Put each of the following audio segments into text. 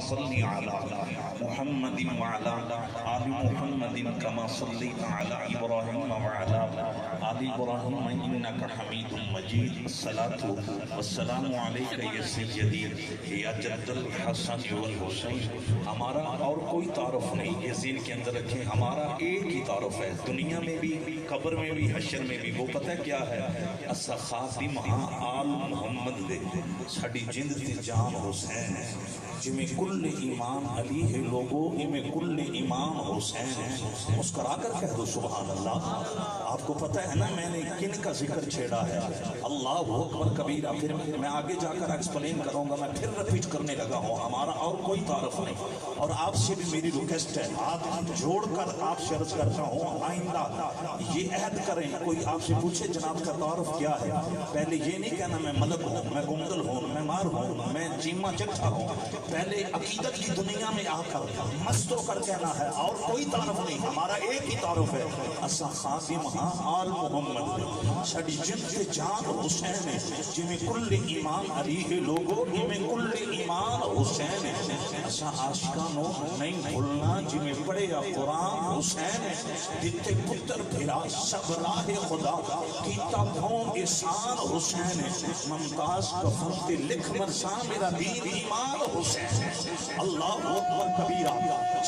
صلی علی محمد وعلی آل محمد کما صلیت علی ابراہیم وعلی آل ابراہیم انک حمید مجید الصلاۃ والسلام علیک یا سیدی یا جد الحسن والحسین۔ ہمارا اور کوئی تعارف نہیں، یہ ذہن کے اندر رکھیں، ہمارا ایک ہی تعارف ہے، دنیا میں بھی، قبر میں بھی، حشر میں بھی۔ وہ پتہ کیا ہے؟ اسا خاتم ہاں آل محمد دے ساڈی جند تے جان حسین ہے، جمیں کل ایمان علی ہے لوگوں، میں کل ایمان حسین ہے۔ مسکرا کر کہہ دو سبحان اللہ۔ آپ کو پتہ ہے نا میں نے کن کا ذکر چھیڑا ہے؟ اللہ اکبر کبیرہ۔ پھر میں آگے جا کر ایکسپلین کروں گا، میں پھر ریپیٹ کرنے لگا ہوں، ہمارا اور کوئی تعارف نہیں۔ اور آپ سے بھی میری ریکویسٹ ہے، ہاتھ جوڑ کر آپ سے عرض کرتا ہوں، آئندہ یہ عہد کریں، کوئی آپ سے پوچھے جناب کا تعارف کیا ہے، پہلے یہ نہیں کہنا میں ملک ہوں، میں گمدل ہوں، میں مار ہوں، میں چیمہ چٹھا ہوں۔ پہلے عقیدت کی دنیا میں آ کر مست ہو کر کہنا ہے، اور کوئی تعارف نہیں، ہمارا ایک ہی تعارف ہے، اسا خاتم ہاں آل محمد ساڈی جند تے جان حسین ہے، جمیں کل ایمان علی ہے لوگوں، میں کل ایمان حسین ہے۔ اسا عاشقانو نہیں بھولنا جمیں پڑھیا قرآن حسین ہے، دیتے پتر پھرا سب راہ خدا کیتا بھون احسان حسین ہے، ممتاز کفن تے لکھ مرسا میرا دین ایمان حسین ہے۔ اللہ اکبر کبیرہ۔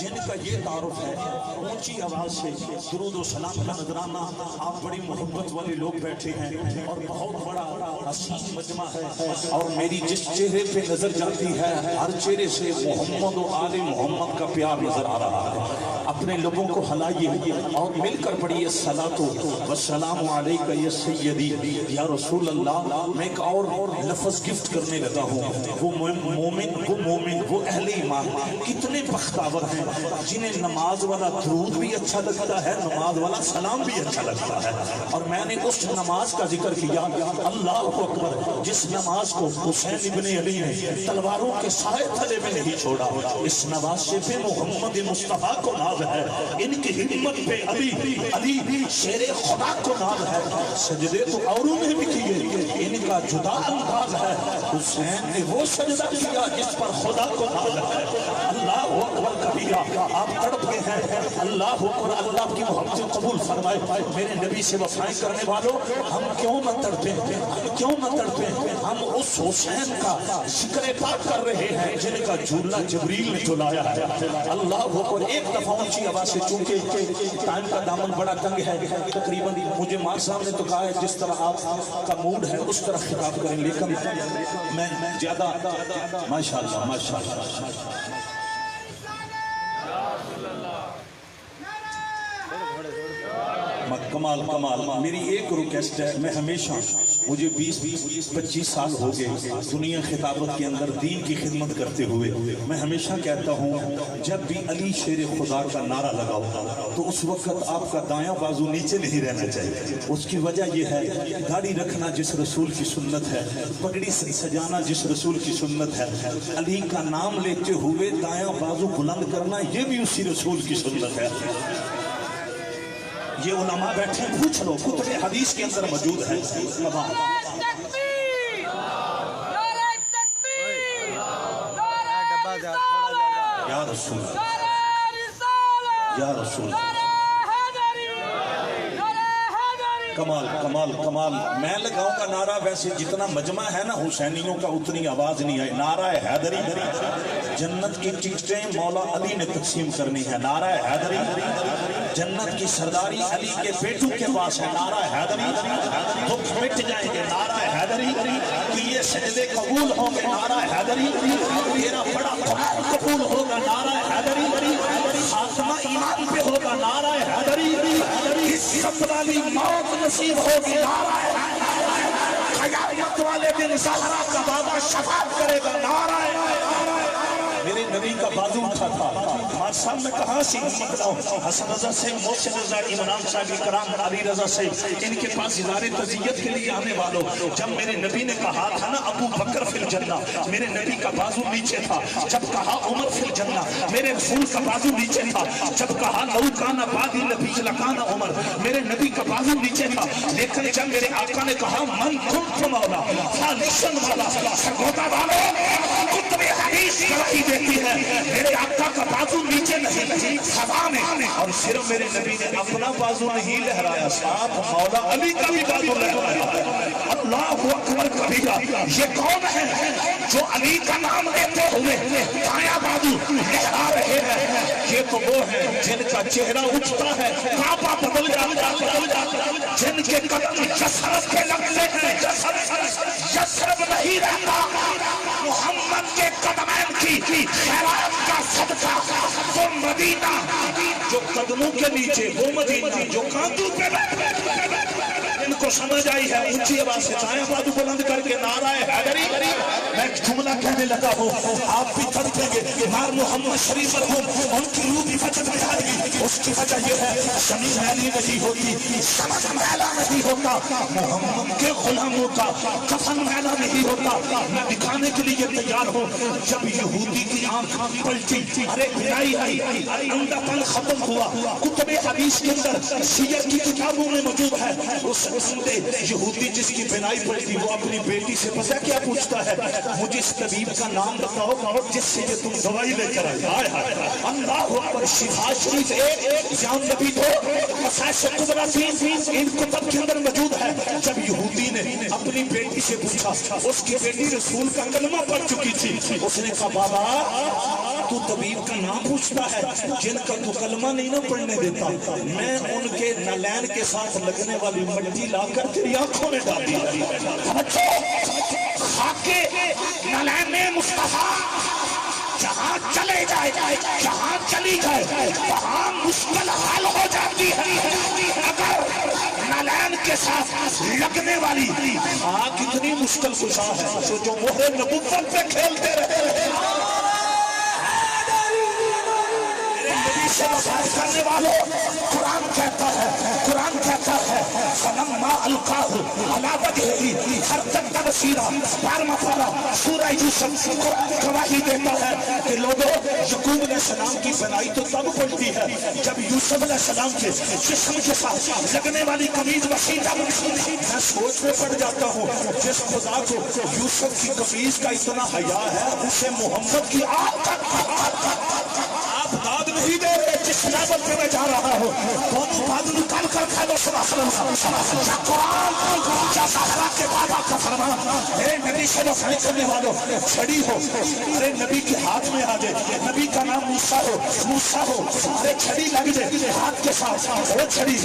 جن کا یہ تعارف ہے اونچی آواز سے درود و سلام کا نذرانہ۔ آپ بڑی محبت والے لوگ بیٹھے ہیں اور بہت بڑا حسین مجمع ہے، اور میری جس چہرے پہ نظر جاتی ہے ہر چہرے سے محمد و آل محمد کا پیار نظر آ رہا ہے۔ اپنے لوگوں کو ہلائیے اور مل کر پڑھیے الصلاۃ والسلام علیک یا سیدی یا رسول اللہ۔ میں ایک اور لفظ گفٹ کرنے لگا ہوں، وہ مومن وہ اہل ایمان کتنے بختاور ہیں جنہیں نماز والا درود بھی اچھا لگتا ہے، نماز والا سلام بھی اچھا لگتا ہے۔ اور میں نے اس نماز کا ذکر کیا، اللہ اکبر، جس نماز کو حسین ابن علی نے تلواروں کے سائے تلے میں نہیں چھوڑا۔ اس نماز پہ محمد مصطفیٰ کو ناز ہے، ان کی ہمت پہ علی شیر خدا کو ناز ہے۔ سجدے تو اوروں نے بھی کیے، ان کا جدا انداز ہے، حسین نے وہ سجدہ کیا جس پر خدا کو ناز ہے۔ اللہ اکبر کبیرہ۔ آپ تڑپ گئے ہیں، اللہ اکبر، اللہ کی محبت قبول فرمائے۔ میرے نبی سے وفائیں کرنے والوں، ہم کیوں نہ تڑپیں، ہم کیوں نہ تڑپیں، ہم اس حسین کا ذکر پاک کر رہے ہیں جن کا جھولا جبریل نے جھلایا ہے۔ اللہ اکبر۔ ایک دفعہ اونچی آواز سے، چونکہ ٹائم کا دامن بڑا تنگ ہے، تقریباً مجھے ماں صاحب نے تو کہا ہے جس طرح آپ کا موڈ ہے اس طرح خطاب کریں، لیکن میں زیادہ ماشاءاللہ ماشاءاللہ کمال کمال۔ میری ایک ریکویسٹ ہے، میں ہمیشہ، مجھے 20-25 سال ہو گئے دنیا خطابت کے اندر دین کی خدمت کرتے ہوئے، میں ہمیشہ کہتا ہوں جب بھی علی شیر خدا کا نعرہ لگاؤ تو اس وقت آپ کا دایاں بازو نیچے نہیں رہنا چاہیے۔ اس کی وجہ یہ ہے، داڑھی رکھنا جس رسول کی سنت ہے، پگڑی سجانا جس رسول کی سنت ہے، علی کا نام لیتے ہوئے دایاں بازو بلند کرنا یہ بھی اسی رسول کی سنت ہے۔ یہ علماء بیٹھے پوچھ لو، کتب حدیث کے اندر موجود ہے۔ یا رسول یا رسول، کمال کمال کمال۔ میں لگاؤں گا نعرہ، ویسے جتنا مجمع ہے نا حسینیوں کا اتنی آواز نہیں آئی۔ نعرہ حیدری، جنت کی ٹکٹیں مولا علی نے تقسیم کرنی ہے، نعرہ حیدری۔ جنت کی سرداری علی کے بیٹوں کے پاس ہے، نعرہ حیدری۔ دکھ مٹ جائیں گے، نعرہ حیدری۔ کہ یہ سجدے قبول ہوں گے، نعرہ حیدری۔ تیرا بڑا قبول ہوگا، نعرہ حیدری۔ خاتمہ ایمان پہ ہوگا، نعرہ حیدری۔ سب والی موت نصیب ہوگی، نعرہ حیدری۔ قیامت والے دن زہرا کا بابا شفاعت کرے گا، نعرہ حیدری۔ میرے نبی کا بازو اٹھا تھا، ہمارے سامنے کہاں سے حسن رضا سے، محسن رضا، امام صاحب کرام، علی رضا سے، ان کے پاس اظہار تعزیت کے لیے آنے والوں، جب میرے نبی نے کہا تھا نا ابو بکر فی الجنہ، میرے نبی کا بازو نیچے تھا۔ جب کہا عمر فی الجنہ، میرے رسول کا بازو نیچے تھا۔ جب کہا لو کان بعدی نبی لکان عمر، میرے نبی کا بازو نیچے تھا۔ لیکن جب میرے آقا نے کہا من کنت مولا فالشن والا، سرگودا والوں، کتنے حدیث گواہی دیتی ہے میرے آقا کا بازو نیچے نہیں ہوا میں، اور صرف میرے نبی نے اپنا بازو نہیں لہرایا، ساتھ مولا علی کا بھی بازو لہرایا۔ اللہ اکبر کبیرہ۔ یہ کون ہے جو علی کا نام لیتے ہوئے دایاں بازو لہرا رہے ہیں؟ یہ تو وہ ہے جن کا چہرہ اٹھتا ہے کعبہ بدل جاتا ہے، جن کے قدم یثرب کے لگتے ہیں یثرب نہیں رہتا، محمد کے قدمین کی خیرات کا صدقہ وہ مدینہ جو قدموں کے نیچے، وہ مدینہ جو کاندھوں پہ ان کو سمجھ آئی ہے۔ اونچی آواز سے دایاں بازو بلند کر کے نعرہ حیدری۔ میں ایک جملہ کہنے لگا ہوں، آپ بھی تھڑکیں گے، مار محمد شریف مرحوم ان کی روح بھی وجد میں آئے گی۔ اس کی وجہ یہ ہے زمین میلی نہیں ہوتی، سمجھ میلا نہیں ہوتا، محمد کے غلاموں کا کفن میلا نہیں ہوتا۔ میں دکھانے کے لیے تیار ہوں، جب یہودی کی آنکھ پلٹی، ارے بھلائی آئی، اندھا پن ختم ہوا، کتب حدیث کے اندر سیر کی کتابوں میں موجود ہے، اس نے یہودی جس کی بینائی پلٹی وہ اپنی بیٹی سے پتہ کیا پوچھتا ہے؟ مجھے اس طبیب کا نام بتاؤ جس سے یہ تم دوائی لے کر آئے۔ اللہ اکبر۔ شفا شریف ایک، جام نبی دو، مسائش قبرہ تین، ان کتب کے اندر موجود ہے۔ جب یہودی نے اپنی بیٹی سے پوچھا، اس کی بیٹی رسول کا کلمہ پڑھ چکی تھی، اس نے کہا بابا تو طبیب کا نام پوچھتا ہے جن کا تو کلمہ نہیں نہ پڑھنے دیتا، میں ان کے نالین کے ساتھ لگنے والی مٹی لا کر تیری آنکھوں میں ڈال دیا۔ خاکے نالین مصطفیٰ جہاں چلے جائے، جہاں چلی جائے، وہاں مشکل حل ہو جاتی ہے۔ اگر نالین کے ساتھ لگنے والی آگ اتنی مشکل کشا ہے جو مہر نبوت پہ کھیلتے رہے سے وفات کرنے والوں، قرآن کہتا ہے فلما القاہ علی وجہہ ارتد بصیرا، 12واں پارہ سورہ یوسف گواہی دیتا ہے کہ لوگوں یعقوب علیہ السلام کی بنائی تو تب پڑتی ہے جب یوسف علیہ السلام کے جسم کے ساتھ لگنے والی قمیض وسیع تھی۔ میں سوچ میں پڑ جاتا ہوں جس خدا کو یوسف کی قمیض کا اتنا حیا ہے، اسے محمد کی آگ آپ داد نہیں دے رہے جس لیول پہ میں جا رہا ہوں۔ دونوں بات نکال کر کھا لو یا قرآن یا صحرا کے بابا کا فرمان۔ اے نبی سے وفائی کرنے والوں، چھڑی ہو، ارے نبی کے ہاتھ میں آ جائے، نبی کا نام موسیٰ ہو، ارے چھڑی لگ جائے ہاتھ کے ساتھ، وہ چھڑی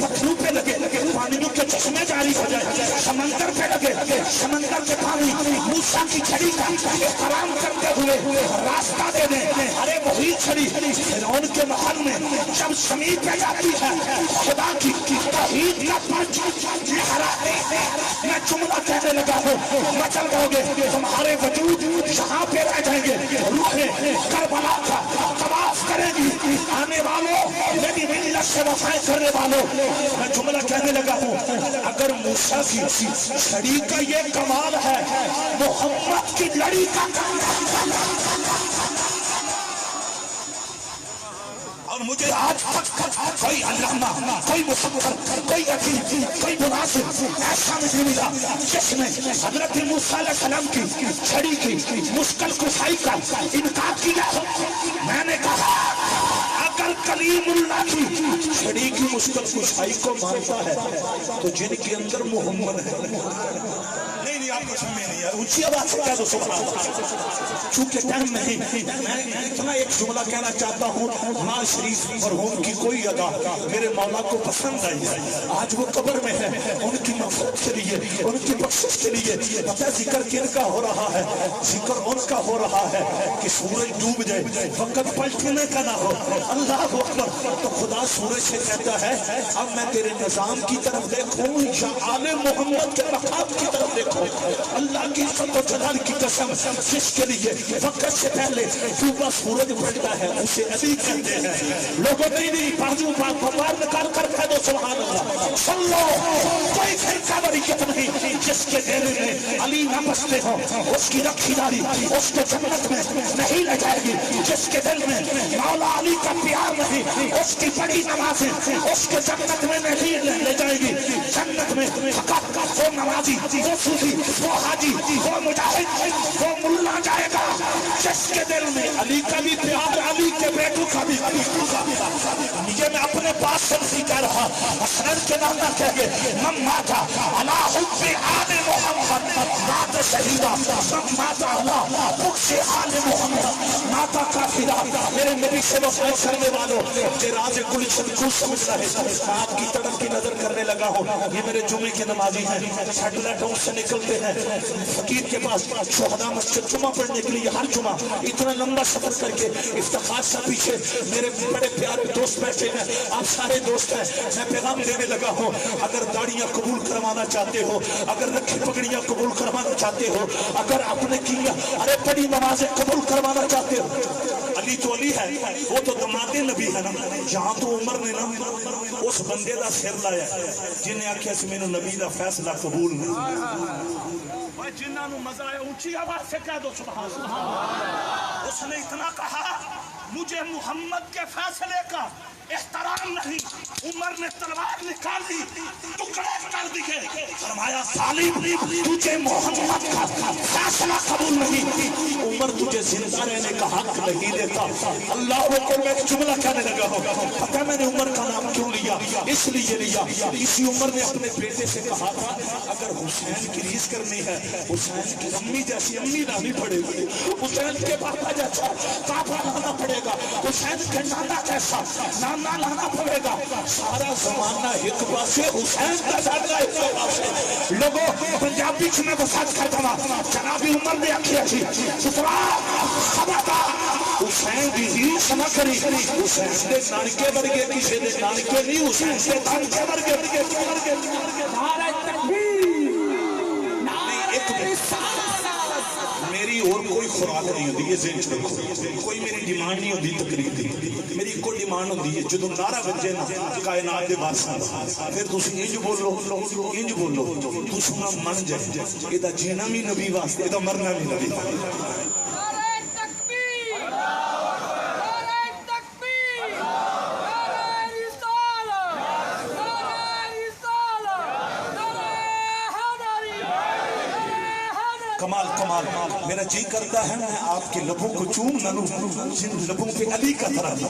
پتھروں پہ لگے، پانیوں کے چشمے جاری ہو جائے، سمندر پہ لگے، سمندر کے پانی موسیٰ کی چھڑی کا احترام کرتے ہوئے راستہ دے دیں۔ ارے وہی چھڑی فرعون کے محل میں جب زمین پہ جاتی ہے، خدا کی توحید کا پرچم لہراتے ہیں۔ میں جملہ کہنے لگا ہوں، مچل رہو گے، تمہارے وجود یہاں پہ رہ جائیں گے، روحیں کربلا کا طواف کریں گی۔ آنے والوں، میری ملت سے وفائی کرنے والوں، میں جملہ کہنے لگا ہوں، اگر موسیٰ کی چھڑی کا یہ کمال ہے، محمد کی لڑی کا اور مجھے آج تک کوئی علامہ، کوئی مفکر، کوئی عقیل، کوئی مناظر ایسا نہیں ملا جس نے حضرت موسیٰ علیہ السلام کی چھڑی کی مشکل کشائی کا انکار کیا۔ میں نے کہا اگر کلیم اللہ کی چھڑی کی مشکل کشائی کو مانتا ہے تو جن کے اندر محمد ہے، نہیں آپ کو سمجھ نہیں ہے، اونچی آواز سے کہہ دو سبحان اللہ۔ چونکہ ٹائم نہیں، میں اتنا ایک جملہ کہنا چاہتا ہوں، نواز شریف مرحوم کی کوئی ادا میرے مولا کو پسند آئی ہے، آج وہ قبر میں ہے، ان کی مغفرت کے لیے، ان کی بخشش کے لیے پتہ ذکر کن کا ہو رہا ہے، ذکر ان کا ہو رہا ہے کہ سورج ڈوب جائے، وقت پلٹنے کا نہ ہو۔ اللہ اکبر۔ تو خدا سورج سے کہتا ہے اب میں تیرے نظام کی طرف دیکھوں یا آل محمد کے مقام کی طرف دیکھوں؟ اللہ کی عزت و جلال کی قسم، جس کے لیے وقت سے پہلے ڈوبا سورج بڑھتا ہے اسے علی کہتے ہیں۔ لوگوں نے بازو بار نکال کر کہہ دو سبحان اللہ۔ سن لو، کوئی فرقہ بریت نہیں جس کے ڈیرے میں علی نہ بستے ہو، اس کی رکھی داری اس کو جنت میں نہیں لے جائے گی، جس کے دل میں مولا علی کا پیار نہیں، اس کی بڑی نمازیں اس کے جنت میں نہیں لے جائے گی۔ جنت میں فقط وہ نمازی، وہ صوفی، وہ حاجی، وہ مجاہد، وہ ملا جائے گا جس کے دل میں علی کا بھی پیار، علی کے بیٹوں کا بھی، یہ میں اپنے پاس سے نہیں کہہ رہا، حسن کے نانا کہہ گئے من ماتا علی حب آل محمد مات شہیدہ، من ماتا علی بغض آل محمد ماتا کافرہ۔ میرے نبی سے وفات کرنے والوں، کہ راز گلشن کو سمجھنا ہے، آپ کی طرف کی نظر کرنے لگا ہوں۔ یہ میرے جمعے کے نمازی ہیں، سیٹلائٹوں سے نکلتے ہیں فقیر کے پاس شہداء مسجد جمعہ پڑھنے کے لیے ہر جمعہ، اتنا لمبا سفر کر کے افتخار سے پیچھے میرے بڑے پیارے دوست بیٹھے ہیں، آپ سارے دوست ہیں۔ میں پیغام دینے لگا ہوں، اگر داڑیاں قبول کروانا چاہتے ہو، اگر رکھی پگڑیاں قبول کروانا چاہتے ہو، اگر اپنے کیا ارے بڑی نمازیں قبول کروانا چاہتے ہو، علی تو علی ہے، وہ تو دماد نبی ہے نا۔ یہاں تو عمر نے نا اس بندے دا سر لایا جنہیں آخیا سی مینوں نبی دا فیصلہ قبول نہیں۔ جنہاں نو مزہ آیا اونچی آواز سے کہہ دو سبحان اللہ۔ اس نے اتنا کہا مجھے محمد کے فیصلے کا احترام نہیں، عمر نے تلوار نکالی ٹکڑے کر دیے، فرمایا ظالم تجھے محمد کا فیصلہ قبول نہیں، عمر تجھے زندہ رہنے کا حق نہیں دیتا۔ اللہ کو میں ایک جملہ کہنے لگا ہوں، پتہ میں نے عمر کا نام کیوں لیا؟ اس لیے لیا اسی عمر نے اپنے بیٹے سے کہا تھا اگر حسین کی ریس کرنی ہے، حسین کی امی جیسی امی لانی پڑے گی، حسین کے پاپا جیسا پاپا لانا پڑے گا، حسین کے نانا جیسا نانا لانا پڑے گا۔ سارا زمانہ ایک پاسے، حسین کا زیادہ ایک پاسے۔ لوگوں پنجابی سے میں وفات کرتا ہوں، جنابی عمر نے آکھیا تھی سترا خبردار حسین دی ریس نہ کری، حسین دے نانکے ورگے کسی دے نانکے نہیں، حسین دے نانکے ورگے۔ نعرہ تکبیر، میری اور کوئی خوراک نہیں ہوتی، یہ ذہن رکھو، کوئی میری ڈیمانڈ نہیں ہوتی تقریر دی، میری کوئی ڈیمانڈ ہوتی ہے جدو نعرہ بجے نا کائنات دے بادشاہ پھر تسی انج بولو انج بولو تسی نہ من جائے، یہ جینا بھی نبی واسطے، یہ مرنا بھی نبی۔ کمال کمال، میرا جی کرتا ہے میں آپ کے لبوں کو چوم نہ لوں جن لبوں پہ علی کا ترانہ۔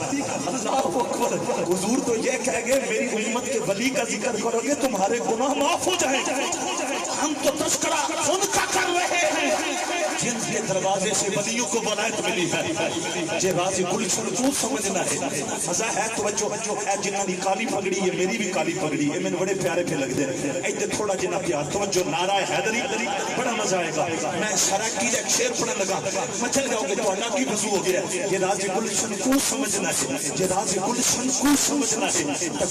اللہ اکبر، حضور تو یہ کہہ گئے میری امت کے ولی کا ذکر کرو گے تمہارے گناہ معاف ہو جائیں گے۔ ہم تو تذکرہ ان کا کر رہے ہیں جن کے دروازے سے ولیوں کو ولایت ملی ہے۔ یہ راز گلشن کو سمجھنا ہے، مزہ ہے توجہ ہے، جنہاں دی کالی پگڑی ہے میری بھی کالی پگڑی ہے، میں بڑے پیارے پہ لگ دے رہے ہیں، تھوڑا جنہ پیار توجہ، نعرہ حیدری بڑا مزہ آئے گا۔ میں شرح کی ایک شعر پڑھنے لگا، مچل جاؤ گے تو اللہ کی وضو ہو گیا۔ یہ راز گلشن کو سمجھنا ہے، یہ راز گلشن کو سمجھنا ہے،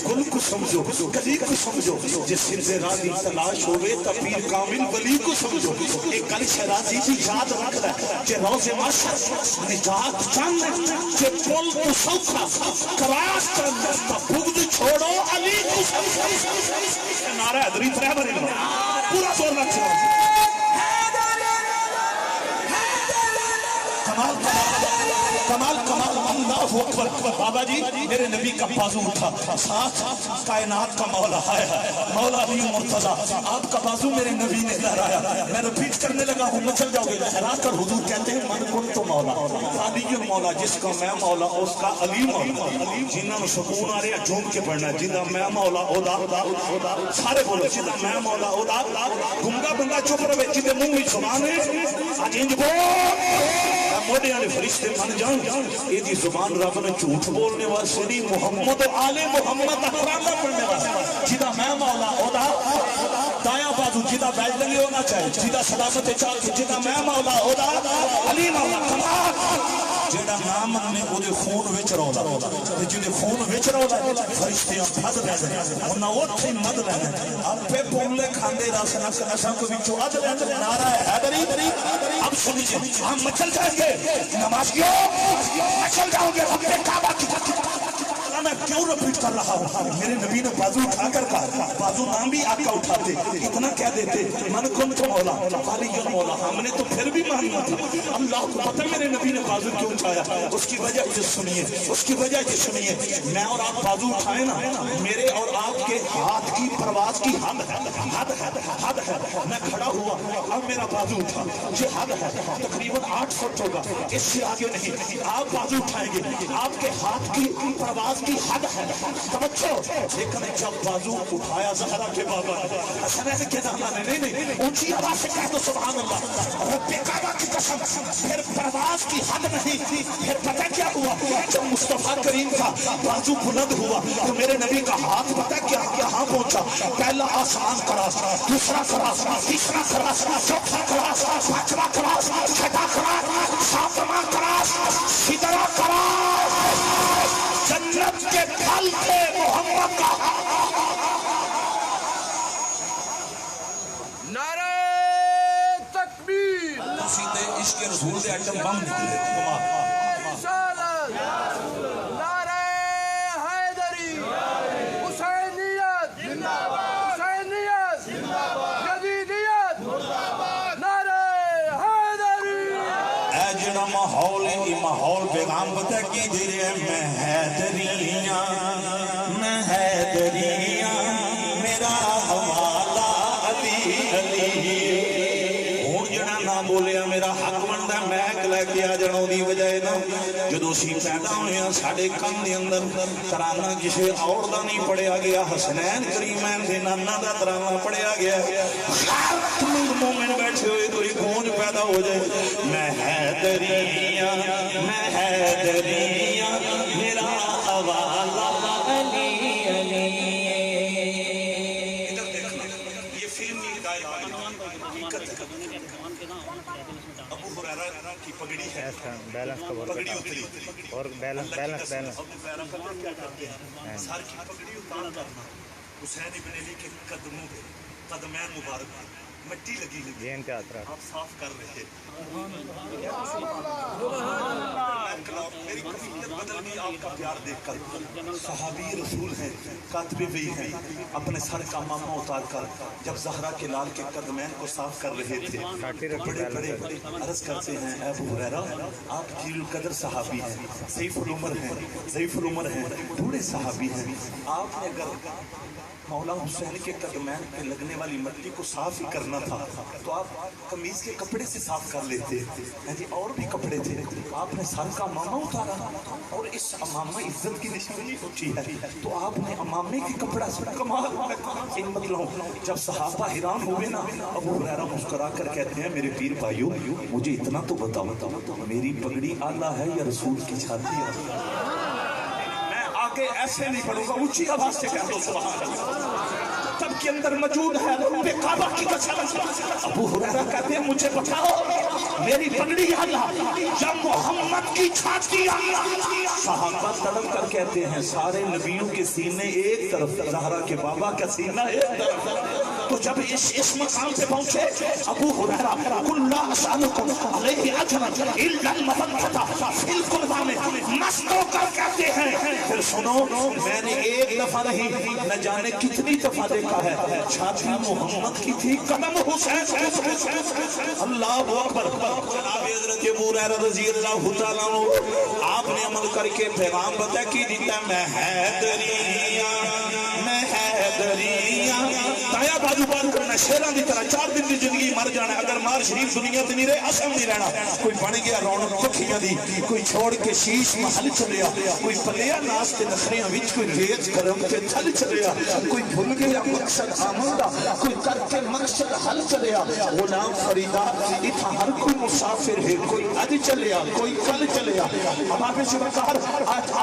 گل کو سمجھو کلی کو سمجھو، جس سے راضی تلاش ہوئے تا پیر کامل ولی کو سمجھو۔ ایک گل شرازی بھی یاد رکھ رہا ہے کہ روز معاشر نجات چند کہ پل کو سوکھا کراس چند تا بغض چھوڑو علی کو سمجھو۔ نعرہ حیدری فرہ بنے لگا پورا زور رکھ رہا کمال کمال اللہ اکبر۔ بابا جی میرے نبی کا بازو اٹھا، ساتھ کائنات کا مولا ہے مولا علی مرتضیٰ، آپ کا بازو میرے نبی نے لہرایا۔ میں رپیٹ کرنے لگا ہوں، مچل جاؤ گے لہرا کر حضور کہتے ہیں من کن تو مولا علی مولا، جس کا میں مولا اس کا علی مولا۔ جنہوں نے سکون آ رہے جھوم کے پڑھنا ہے، جنہاں میں مولا اودا سارے بولو، جنہاں میں مولا اودا گنگا بندہ چپ رہے، جنہاں منہ میں زبان ہے آج انج بول موڑے والے فرشتے من جان، یہ دی زبان رب نے جھوٹ بولنے واسطے نہیں، محمد و آل محمد احرام پڑھنے واسطے۔ جدا میں مولا اودا دایاں بازو جدا بیج لگے ہونا چاہے، جدا صداقت چاہ کے جدا میں مولا اودا علی مولا کمال۔ جیڑا نام نے او دے خون وچ رولا، جدے خون وچ رولا فرشتے مد لے جائے، انہاں اوتھے مد لے جائے، اپے پولے کھاندے رس نس اساں کو وچوں اد لے جائے۔ نعرہ حیدری اب سنیے، ہم مچل جائیں گے نمازیوں، مچل جاؤ گے اپنے کعبہ کی۔ میں کیوں کیوں ریپیٹ کر رہا ہوں؟ میرے نبی نے بازو اٹھا کر کہا، بازو نام بھی آقا اٹھاتے، اتنا کہہ دیتے من کنت مولا علی مولا، ہم نے تو پھر بھی ماننا تھا۔ اللہ کو پتہ میرے نبی نے بازو کیوں اٹھایا، اس کی وجہ یہ سنیے، اس کی وجہ یہ سنیے۔ میں اور آپ بازو اٹھائیں نا، میرے اور آپ کے ہاتھ کی پرواز کی حد ہے، حد ہے، حد ہے۔ میں کھڑا ہوا اب میرا بازو اٹھا، یہ حد ہے، تقریباً 8 فٹ ہوگا، اس سے آگے نہیں۔ آپ بازو اٹھائیں گے، آپ کے ہاتھ کی پرواز کی حد ہے، توجہ۔ لیکن جب بازو اٹھایا زہرا کے بابا حسنین کے نانا نے، نہیں اونچی آواز سے کہہ دو سبحان اللہ، رب کعبہ کی قسم، پھر پرواز کی حد نہیں تھی۔ پھر پتہ کیا ہوا، جب مصطفیٰ کریم کا بازو بلند ہوا تو میرے نبی کا ہاتھ پتہ کیا کہاں پہنچا، پہلا آسمان کراس، دوسرا کراس، تیسرا کراس، چوتھا کراس، پانچواں کراس، چھٹا کراس، ساتواں کراس، سدرا کراس، جنت کے پھل تھے محمد کا۔ نعرہ تکبیر، سیدھے عشق رسول دے ایٹم بم نکلے۔ رسالت، نعرہ حیدری، حسینیت، حسینیت، یزیدیت، نعرہ حیدری۔ اے جڑا ماحول ہے، یہ ماحول پیغام پتہ کی دے رہے ہیں، میں حیدریاں، میں حیدریاں، میرا حوالہ علی علی۔ ہون جڑا نہ بولیا میرا حق بندا، میں لے کے آ جانا دی بجائے نا۔ جدو اسی پیدا ہوئے ہیں ساڑھے کم دے اندر ترانہ کسی اور دا نہیں پڑھیا گیا، حسنین کریمین دے نانا دا ترانہ پڑھیا گیا۔ غیرت مند مومن بیٹھے ہوئے کوئی گونج پیدا ہو جائے، میں حیدریاں، میں حیدریاں، میرا حوالہ علی علی۔ ادھر دیکھنا یہ فلمی ابو ہریرہ کی پگڑی ہے، پگڑی اتری اور بیلنس کیا کرتے ہیں، سر کی پگڑی اتار کرنا، حسین ابن علی کے قدموں پہ قدمین مبارک پر مٹی لگی ہوئی ہے، آپ صاف کر رہے ہیں۔ میری کفیت بدل گئی آپ کا پیار دیکھ کر۔ صحابی رسول ہیں، کاتب وحی ہیں، اپنے سر کا مامہ اتار کر جب زہرا کے لال کے قدمین کو صاف کر رہے تھے، بڑے بڑے عرض کرتے ہیں اے ابو ہریرہ آپ جلیل القدر صحابی ہیں، ضعیف العمر ہیں، ضعیف العمر ہیں، بوڑھے صحابی ہیں، آپ نے اگر مولا حسین کے قدمین پہ لگنے والی مٹی کو صاف ہی کرنا تھا تو آپ قمیض کے کپڑے سے صاف کر لیتے ہیں، اور بھی کپڑے تھے، آپ نے سر کا امامہ اتارا، اور اس امامہ عزت کی نشانی ہوتی ہے تو آپ نے امامے کی کپڑا سے کمال ان مطلب جب صحابہ حیران ہوئے نا، ابو ہریرہ مسکرا کر کہتے ہیں میرے پیر بھائیو مجھے اتنا تو بتاؤ میری پگڑی اعلیٰ ہے یا رسول کی چھاتی ہے؟ آگے ایسے نہیں پڑھوں گا، اونچی آواز سے کہہ دو سبحان اللہ۔ تب کے اندر موجود ہے رب کعبہ کی قسم، ابو ہریرہ کہتے ہیں مجھے بتاؤ میری پگڑی اللہ یا محمد کی چھاتی اللہ؟ صحابہ تڑپ کر کہتے ہیں سارے نبیوں کے سینے ایک طرف، زہرا کے بابا کا سینہ ایک طرف۔ تو جب اس مقام پہ پہنچے ابو ہریرہ قل لا اسألکم علیہ اجرا الا المودۃ فی القربى میں مست ہو کر کہتے ہیں پھر سنو میں نے ایک دفعہ نہیں نہ جانے کتنی دفعہ دیکھا ہے، چھاتی محمد کی تھی، قدم حسین۔ اللہ اکبر۔ جناب حضرت ابو ہریرہ رضی اللہ تعالیٰ عنہ آپ نے عمل کر کے پیغام بتا کی دیتا میں حیدریاں، میں حیدریاں، تایا بازو بار کرنا شیران دی طرح 4 دن دی زندگی مر جانا، اگر مار شریف دنیا تے نہیں رہے اسم نہیں رہنا، کوئی بن گیا رونق پکھیاں دی، کوئی چھوڑ کے شیش محل چلیا، کوئی پلیا ناس تے نخریاں وچ، کوئی ریت کرم تے تھل چلیا، کوئی بھول گیا مقصد آمدہ، کوئی کر کے مقصد حل چلیا۔ غلام فریدہ اتھا ہر کوئی مسافر ہے، کوئی اج چلیا کوئی کل چلیا۔ اب آپ سے بکار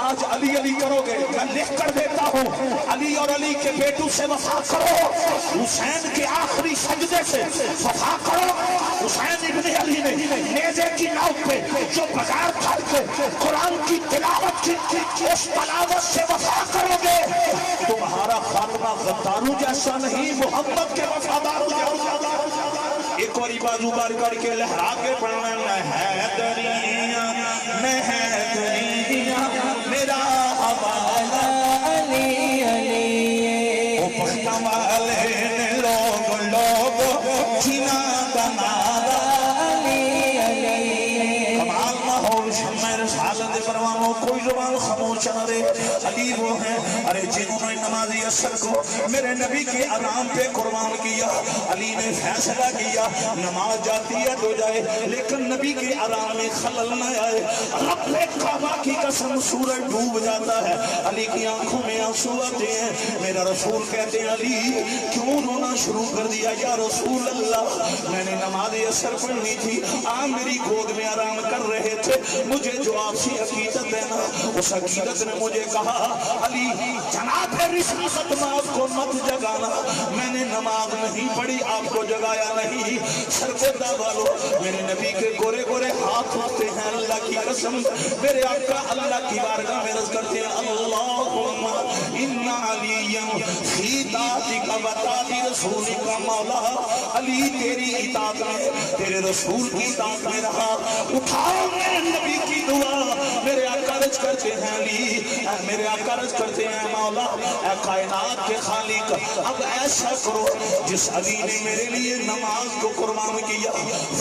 آج علی علی کرو گے، میں لکھ کر دیتا ہوں علی اور علی کے بیٹوں سے وفا کرو، حسین کے آخری سجدے سے وفا کرو۔ حسین ابن علی نے نیزے کی نوک پہ جو بغیر پھل کے قرآن کی تلاوت کی، اس تلاوت سے وفا کرو گے، تمہارا خاتمہ غداروں جیسا نہیں محمد کے وفاداروں جیسا۔ ایک اور بازو بار کر کے لہرا کے پڑھنا میں حیدریاں، میں حیدریاں، میرا حوالہ دے پروانوں کوئی زبان خاموش نہ رہے. علی وہ ہیں ارے جنہوں نے نماز عصر کو میرے نبی کے آرام پہ قربان کیا. علی نے فیصلہ کیا نماز جاتی ہے تو جائے لیکن نبی کے آرام میں خلل نہ آئے. رب کعبہ کی قسم سورج ڈوب جاتا ہے, علی کی آنکھوں میں آنسو آتے ہیں. میرا رسول کہتے ہیں علی کیوں رونا شروع کر دیا؟ یا رسول اللہ میں نے نماز عصر پڑھنی تھی, آپ میری گود میں آرام کر رہے تھے, مجھے جو آپ سی عقیدت ہے نا اس عقیدت نے مجھے کہا علی جناب رسالت میں آپ کو مت جگانا, میں نے نماز نہیں پڑھی آپ کو جگایا نہیں. سرگردہ والو میرے نبی کے گورے گورے ہاتھ ہوتے ہیں, اللہ کی قسم میرے آقا اللہ کی بارگاہ میں عرض کرتے ہیں اللہم ان علیا فی طاعتک و طاعت رسولک مولا. علی تیری اطاعت میں تیرے رسول کی اطاعت میں رہا. اٹھاؤ میرے نبی کی دعا. میرے آقا عرض کرتے ہیں علی, میرے آقا عرض کرتے ہیں مولا اے کائنات کے خالق اب ایسا کرو جس علی نے میرے لیے نماز کو قربان کیا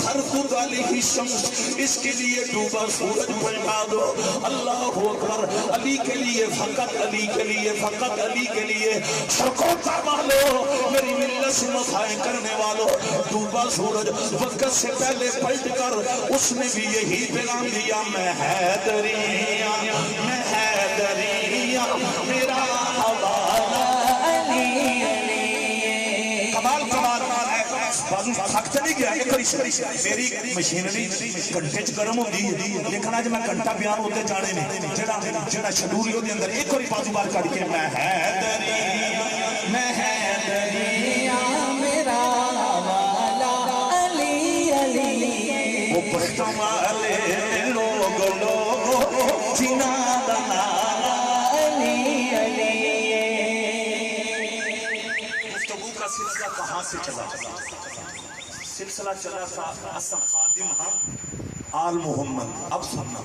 فرقت علیہ شمس اس کے لیے ڈوبا سورج پلٹا دو. اللہ اکبر. علی کے لیے فقط علی کے لیے فقط علی کے لیے سرکوتا والو میری ملت سے مفائیں کرنے والو ڈوبا سورج وقت سے پہلے پلٹ کر اس نے بھی یہی پیغام دیا میں حیدری میں حیدری میرا حوالہ علی. کمال کمال بازو تھک چلی گیا. ایک میری مشینری گھنٹے چ گرم ہوتی ہے لیکن اج میں گھنٹہ بیان ہوتے جانے نے جڑا شڈول دے اندر ایک بار بازو بار کر کے میں حیدری میں حیدری میرا حوالہ علی علی. وہ پشتوں والے لوگ جنا بنا علی علی. گفتگو کا سلسلہ کہاں سے چلا؟ سلسلہ چلا تھا اسم خادم ہم آل محمد. اب سننا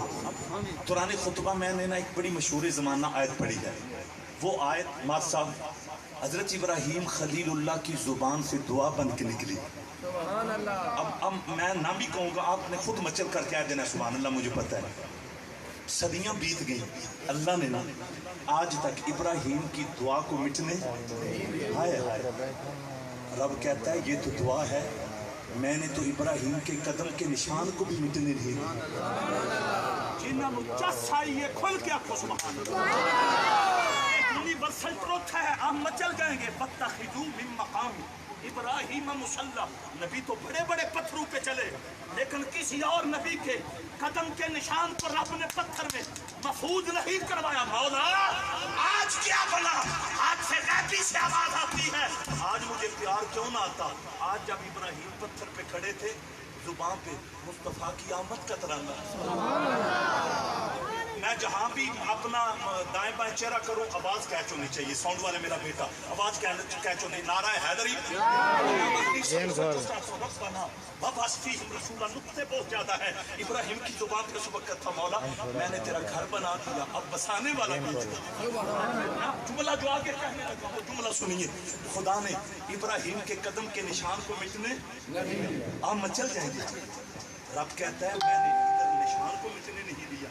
دوران خطبہ میں نے نا ایک بڑی مشہور زمانہ آیت پڑھی ہے. وہ آیت مار صاحب حضرت ابراہیم خلیل اللہ کی زبان سے دعا بن کے نکلی. اب میں نہ بھی کہوں گا, آپ نے خود مچل کر کہہ دینا سبحان اللہ, مجھے پتہ ہے. صدیاں بیت گئی, اللہ نے نا آج تک ابراہیم کی دعا کو مٹنے ہائے ہائے. رب کہتا ہے یہ تو دعا ہے, میں نے تو ابراہیم کے قدم کے نشان کو بھی مٹنے نہیں دیا. جنہاں نو چس آئی ہے کھل کے آکھو سبحان اللہ. یونیورسل ٹروتھ ہے, آپ مچل جائیں گے. فَاتَّخِذُوا مِن مَقَامِ ابراہیم مصلی. نبی تو بڑے بڑے پتھروں پہ چلے لیکن کسی اور نبی کے قدم کے نشان کو رب نے پتھر میں محفوظ نہیں کروایا. مولا آج کیا بنا, آج سے غیبی سے آواز آتی ہے, آج مجھے پیار کیوں نہ آتا. آج جب ابراہیم پتھر پہ کھڑے تھے زبان پہ مصطفیٰ کی آمد کا ترانہ. میں جہاں بھی اپنا دائیں بائیں چہرہ کروں آواز کیچ ہونی چاہیے. ساؤنڈ والے میرا بیٹا آواز کیچ ہونی. نعرہ حیدری رسولہ نقطے بہت زیادہ ہے. ابراہیم کی زبان پہ اس وقت تھا مولا میں نے تیرا گھر بنا دیا, اب بسانے والا جملہ جو آگے کہنے لگا وہ جملہ سنیے. خدا نے ابراہیم کے قدم کے نشان کو مٹنے آپ مچل جائیں گے. رب کہتا ہے میں نے ادھر نشان کو مٹنے نہیں دیا,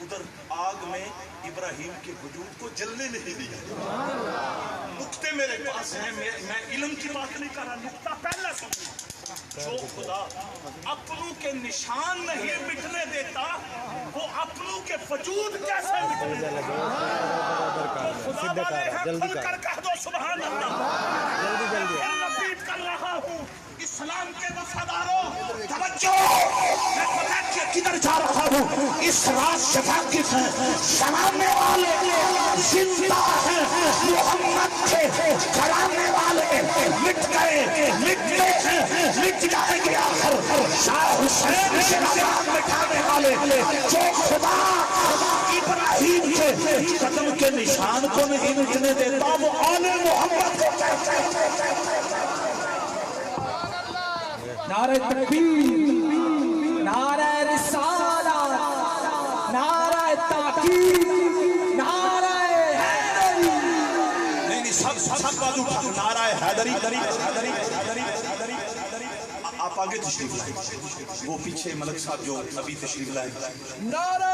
ادھر آگ میں ابراہیم کے وجود کو جلنے نہیں دیا. نقطے میرے پاس ہیں, میں علم کی بات نہیں کر رہا, نقطہ پہلا سنیے. جو خدا اپنوں کے نشان نہیں مٹنے دیتا وہ اپنوں کے وجود کیسے مٹنے دیتا؟ خدا والے ہیں کھل کر کہہ دو سبحان اللہ. میں رپیٹ کر رہا ہوں اسلام کے وفاداروں توجہ, میں پتہ کدھر جا رہا ہوں. اس رات شفاقت ہے, سلانے والے زندہ ہیں, محمد کے کرانے والے مٹ گئے, مٹنے ہیں, مٹ جائیں گے آخر. شاہ حسین سے نام مٹانے والے جو خدا ابراہیم کے قدم کے نشان کو نہیں مٹنے دیتا وہ آل محمد کو کہتے ہیں. نعرہ تکبیر, نعرہ رسالت, نعرہ تحقیق, نعرہ حیدری. نہیں سب بازو نعرہ حیدری. آپ آگے تشریف لائیں, وہ پیچھے ملک صاحب جو ابھی تشریف لائیں. نعرہ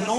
9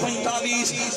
45।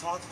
7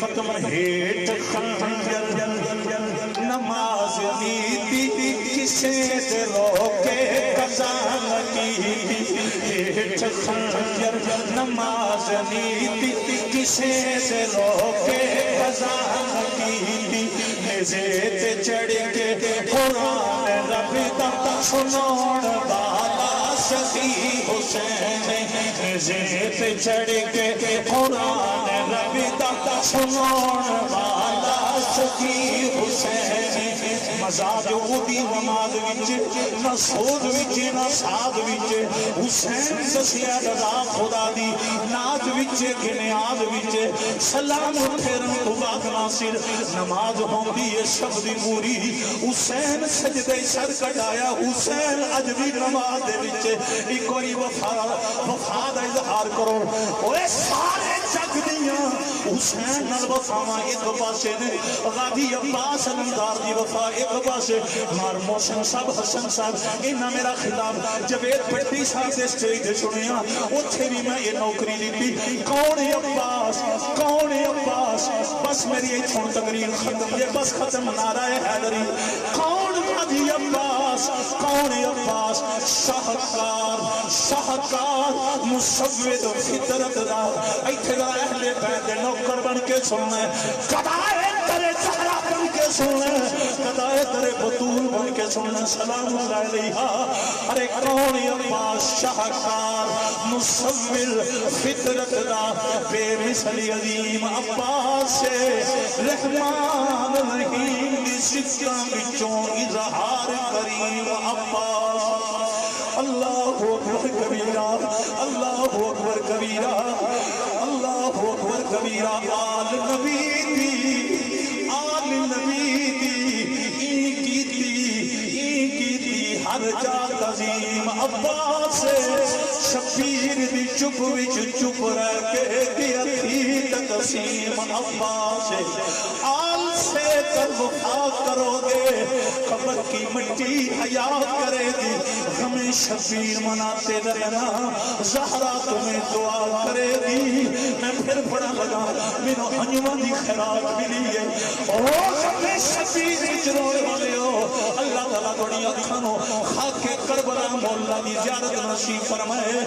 ختم. ہیٹ خنجر نماز نیتی کسے سے روکے قضا کی. ہیٹ خنجر نماز نیتی کسے سے روکے قضا کی. نیزے چڑھ کے قرآن رب دا سنون والا شفیع حسین. نیزے چڑھ کے قرآن رب دا سنون والا شفیع حسین. مزاج اودی نماز وچ نہ سود وچ نہ ساد وچ حسین دسیا رضا خدا دی ناز وچ کہ نیاز وچ سلام پھرن تو بعد ناصر نماز ہوندی ہے شب دی پوری. حسین سجدے سر کٹایا. حسین اج بھی نماز دے وچ ایک واری وفا دا اظہار کرو. اوے سارے جگ دیاں حسین نال وفاواں ایک پاسے نے غازی عباس علمدار دی وفا ایک پاسے. مار محسن صاحب حسن صاحب انہاں میرا خطاب جوید پٹی صاحب دے سٹیج تے سنیا. اوتھے بھی میں یہ نوکری دتی. کون ہے عباس؟ کون ہے عباس؟ بس میری ایتھوں تقریر ختم ہے. بس ختم. نعرہ حیدری. کون غازی عباس؟ کون ہے عباس؟ شاہکار شاہکار مصود فطرت دا. ایتھے دا اہل بیت دے نوکر بن کے سننا. قضائے تیرے زہرا بن کے سننا. قضائے تیرے بطول بن کے سننا. سلام علیہا. ارے کون ہے عباس؟ شاہکار مصور فطرت دا بے مثل عظیم عباس رحمان رحیم دی سکھاں وچوں اظہار کریم عباس. اللہ اکبر کبیرہ. اللہ اکبر کبیرہ. اللہ اکبر کبیرہ. آل نبی دی آل نبی دی کی ہر جا عظیم عباس شبیر دی چپ وچ چپ رہ کے دیا تھی تقسیم عباس. آل سے کر وفا کرو گے قبر کی مٹی حیات کرے گی. غم شبیر مناتے رہنا زہرا تمہیں دعا کرے گی. میں پھر پڑھا لگا میرا انجمن دی خیرات ملی ہے. او غم شبیر جرور والے ہو اللہ تعالیٰ توڑی اکھانو خاک کربلا مولا دی زیارت نصیب فرمائے.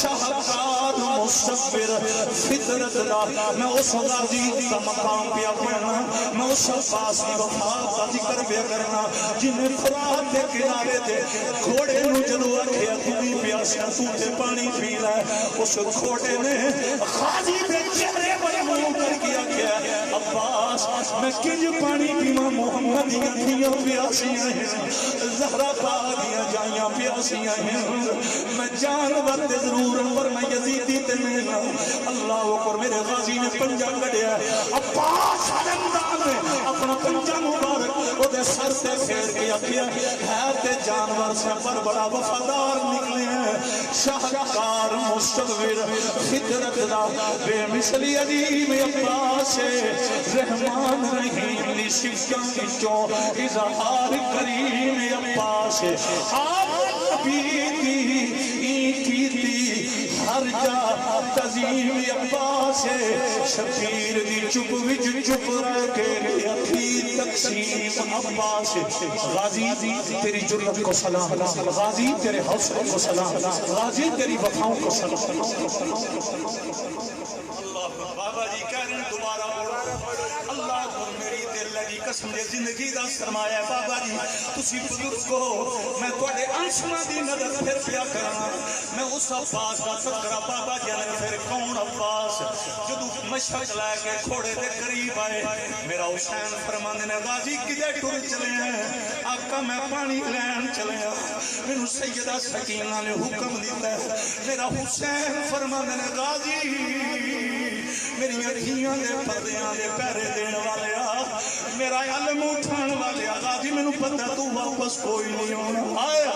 شاہکار مصور فطرت دا. میں اس غازی کا مقام پہ پڑھنا. میں اس عباس کی وفا کا ذکر پہ کرنا جنہیں فرات دے کنارے دے گھوڑے نو جلو رکھیا تو بھی پیاسا تو تے پانی پی لائے. اس گھوڑے نے غازی دے چہرے پر منہ کر کیا کیا عباس میں کنج پانی پیما محمد دیا دیا پیاسیاں ہیں. زہرا پا دیا جائیاں پیاسیاں ہیں. میں جانور تے ضرور پر میں یزیدی تے مینا. اللہ اکبر. میرے غازی نے پنجا کڑیا. عباس علمدار نے اپنا پنجا مبارک وہ دے سر سے پھیر کے کیا ہے تے جانور سے پر بڑا وفادار نکلے ہیں. شاہکار مصور فطرت دا بے مثلی عظیم عباس رحمان رحیم دی سکھاں وچوں اظہار کریم عباس. آپ نبی دی ہر جا تعظیم عباس شبیر دی چپ وچ چپ رہ کے اکھی تقسیم عباس. غازی تیری جرت کو سلام. غازی تیرے حوصلے کو سلام. غازی تیری وفاؤں کو سلام. بابا جی کہہ رہے ہیں دوبارہ اللہ کو میری دل لگی قسم دے زندگی دا سرمایہ. بابا جی تسی بزرگ ہو. میں تواڈے انسواں دی نظر پھر پیا کراں. میں اس عباس دا تذکرہ بابا جی نے پھر کون عباس جدوں مشرق لے کے گھوڑے دے قریب آئے. میرا حسین فرماندے نے غازی کدے ٹر چلے ہیں؟ آقا میں پانی لین چلے ہاں. مینوں سیدہ سکینہ نے حکم دیتا ہے. میرا حسین فرماندے نے غازی میری اکھیاں دے پردیاں دے پیرے دین والے میرا علم اٹھان والے غازی مینوں پتہ تو واپس کوئی نہیں ہونا. آیا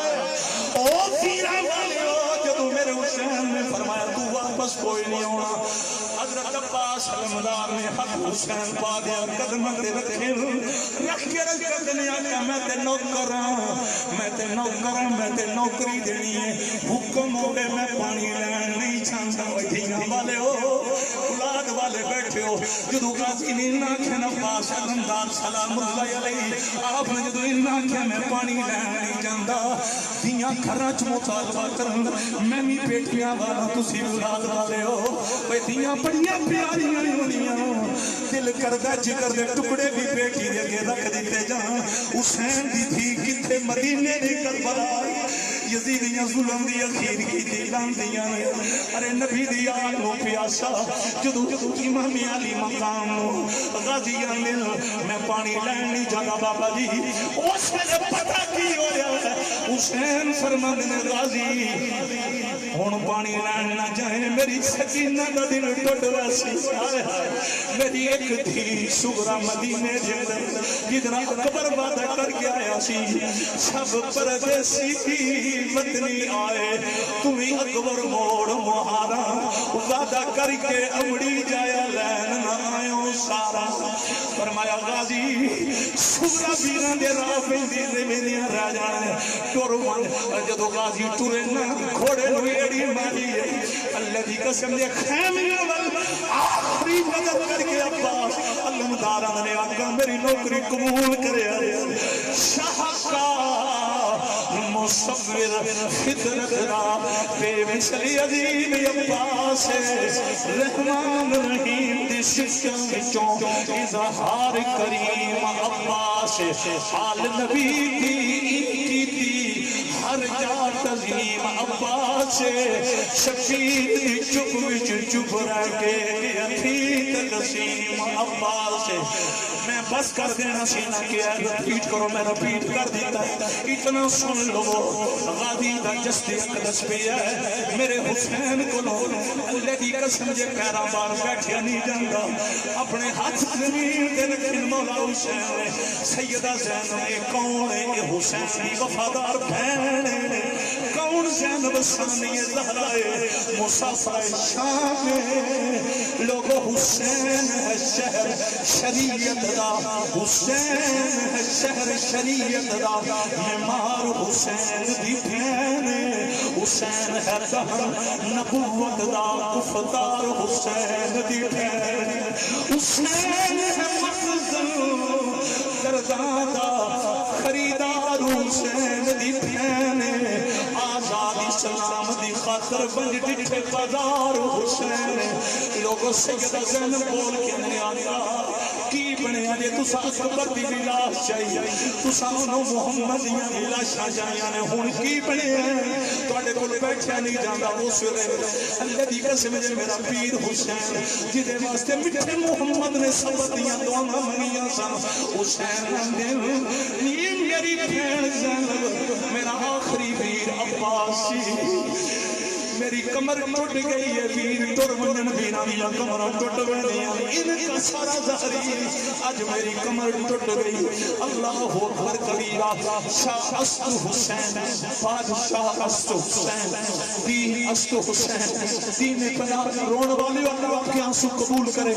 او پیرا والے جدوں میرے حسین نے فرمایا تو واپس کوئی نہیں ہونا. حضرت عباس علمدار نے حق حسین پا دیا قدم تے رکھے رکھ کے رکھنے آقا میں تے نوکر ہاں. میں تے نوکر ہاں. میں تے نوکری دینی ہے. حکم ہوے میں پانی لین نہیں چاہتا. دھیاں والے والے بیٹھے ہو جدو غازی نے آنکھیں عباس علمدار سلام اللہ علیہ آپ نے جدو آنکھیں میں پانی لین نہیں جاندہ دیاں گھراں چ مطالبہ کرن میں بھی بیٹیاں والا تسی اولاد والے ہو اوے دیاں بڑیاں پیاریاں ہوندیاں دل کردا جگر دے ٹکڑے بھی بیٹی دے اگے رکھ دتے جان حسین دی تھی کتے مدینے دی کربلا یزیدیاں ظلم دی اخیر کی دیلان دیاں ارے نبی دی آلو پیاسا جدو امام علی مقام غازیاں مل میں پانی لین نہیں جانا بابا جی اس میں پتہ کی ہو رہا ہے حسین فرمانے نے غازی ہون پانی لین نہ جائیں میری سکینہ دا دل ٹوٹ ویسی میری ایک تھی سغرا مدینے جنر جدنا قبر وعدہ کر کے آیا سی سب پردیسی وطنی آئے تمہیں اکبر موڑ مہارا وعدہ کر کے امڑی جایا لین نہ آئیوں سارا فرمایا غازی سغرا بیران دے رافیں دیزے میریاں رہ جانے ٹورمان جدو غازی ٹورنا کھوڑے نوی ایڈی مالی ہے اللہ دی قسم دے خیمیاں وال آخری مدد کر کے عباس اللہ مدارہ نے آگا میری نوکری قبول کرے شاہکار مصور فطرت را بے مثلی عظیم عباس رحمان رحیم دی شکم وچوں اظہار کریم عباس حال نبی کی تھی ہر جا تظیم عباس شفیق دی چپ وچ چپ رہ کے اتھی تقسیم عباس میں بس کر دینا سینہ کیا ہے رپیٹ کرو میں رپیٹ کر دیتا ہے اتنا سن لو غازی دا جسد اقدس پہ ہے میرے حسین کو لو اللہ دی قسم جے پیرا بار بیٹھیا نہیں جانگا اپنے ہاتھ زمین دے رکھن مولا حسین سیدہ زینب کون ہے یہ حسین دی وفادار بہن ہے کون زینب ثانی زہرائے مسافر شام میں لوگو حسین ہے شہر شریعت دا حسین ہے شہر شریعت دا معمار حسین دی بہن حسین ہے دہن نبوت دا کفتار حسین دی بہن حسین ہے مخزن دردادا خریدار حسین دی بہن آزاد اسلام دی خاطر بنج ڈٹھے بازار حسین لوگوں سیدہ زینب بول کے نہیں آیا کی بنے آجے تسا اکبر دی لاش چاہیے تسا انہوں محمد دی لاش چاہیے ہون کی بنے ہیں توڑے کو بیٹھیا نہیں جاندہ اس ویلے اللہ دی قسم جے میرا پیر حسین جدے واسطے مٹھے محمد نے سبتیاں دعاں منیاں سن حسین دل نیم میری بھین زینب میرا آخری پیر عباسی میری کمر ٹوٹ گئی ہے پیر ٹر ونن بینا دیا کمر ٹوٹ گئی ان کا سارا ظہری آج میری کمر ٹوٹ گئی اللہ اکبر کبیرہ شاہ است حسین بادشاہ است حسین دین است حسین دین پناہ رون والے اللہ آپ کے آنسو قبول کرے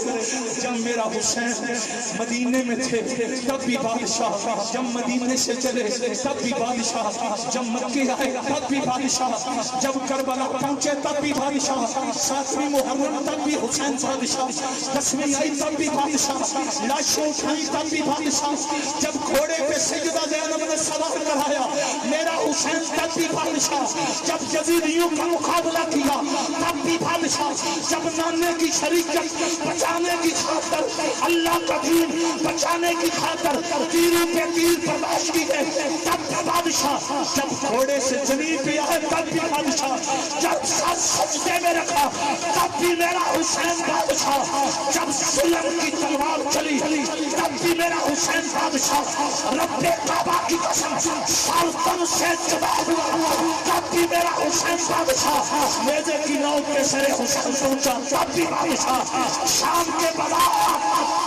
جب میرا حسین مدینے میں تھے تب بھی بادشاہ جب مدینے سے چلے تب بھی بادشاہ جب مکے آئے تب بھی بادشاہ جب کربلا پہنچے تب بھی بادشاہ ساتویں محرم تب بھی حسین بادشاہ دسویں آئی تب بھی بادشاہ لاشوں اٹھائی تب بھی بادشاہ جب گھوڑے پہ سیدہ زینب نے سوار کرایا میرا حسین تب بھی بادشاہ جب یزیدیوں کا مقابلہ کیا تب بھی بادشاہ جب نانے کی شریعت بچانے کی خاطر اللہ کا دین بچانے کی خاطر تیروں پہ تیر برداشت کی ہے تب بھی بادشاہ جب گھوڑے سے زمین پہ آئے تب بھی بادشاہ جب سجدے میں رکھا تب بھی میرا حسین بادشاہ جب ظلم کی تلوار چلی تب بھی میرا حسین بادشاہ رب کعبہ کی قسم سالتن سے جدا ہوا تب بھی میرا حسین بادشاہ میزے کی نو کے سرے حسین پہنچا تب بھی بادشاہ شام کے بلا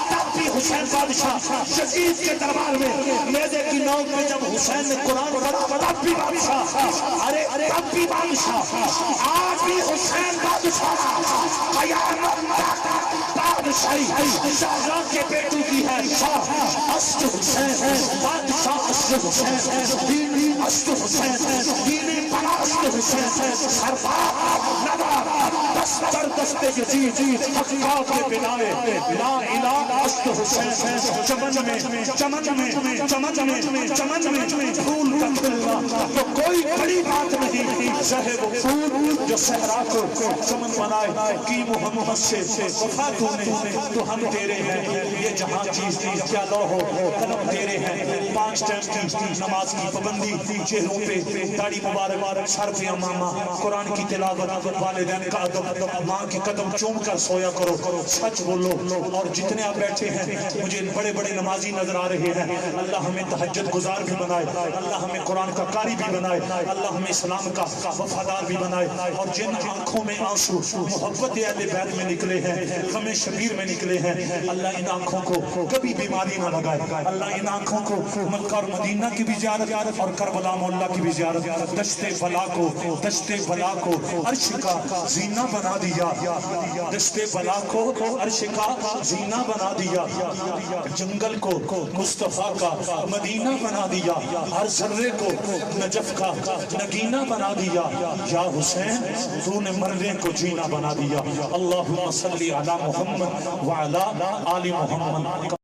تب بھی حسین بادشاہ یزید کے دربار میں میزے کی نو میں جب حسین نے قرآن پڑھا تب بھی بادشاہ ارے تب بھی بادشاہ آج بھی حسین بادشاہ قیامت بادشاہی شاہجہاں کے بیٹوں کی ہے شاہ است حسین بادشاہ است حسین دینی است حسین دینی پناہ است حسین سربار نظر بس در دست یزید حقا کے بنائے لا الہ اشت حسین چمن میں پھول کا کھلنا تو کوئی بڑی بات نہیں زہر و پھول جو صحرا کو چمن بنائے کی محمد سے وفا تو نے تو ہم تیرے ہیں یہ جہاں چیز کیا لو ہو قلم تیرے ہیں 5 ٹائم کی نماز کی پابندی چہروں پہ داڑھی مبارک سر پہ امامہ قرآن کی تلاوت والدین کا ادب ماں کے قدم چوم کر سویا کرو سچ بولو اور جتنے آپ بیٹھے ہیں مجھے بڑے بڑے نمازی نظر آ رہے ہیں اللہ ہمیں تہجد گزار بھی بنائے اللہ ہمیں قرآن کا قاری بھی بنائے اللہ ہمیں اسلام کا وفادار بھی بنائے اور جن آنکھوں میں آنسو محبت اہل بیت میں نکلے ہیں غم شبیر میں نکلے ہیں اللہ ان آنکھوں کو کبھی بیماری نہ لگائے اللہ ان آنکھوں کو مکہ اور مدینہ کی بھی زیارت اور کربلا مولا کی بھی زیارت دشت بلا کو عرش کا زینہ بنا دیا دشت بلا کو عرش کا زینہ بنا دیا جنگل کو مصطفیٰ کا مدینہ بنا دیا ہر ذرے کو نجف کا نگینہ بنا دیا یا حسین تو نے مرنے کو جینا بنا دیا اللہم صلی علی محمد وعلی آل محمد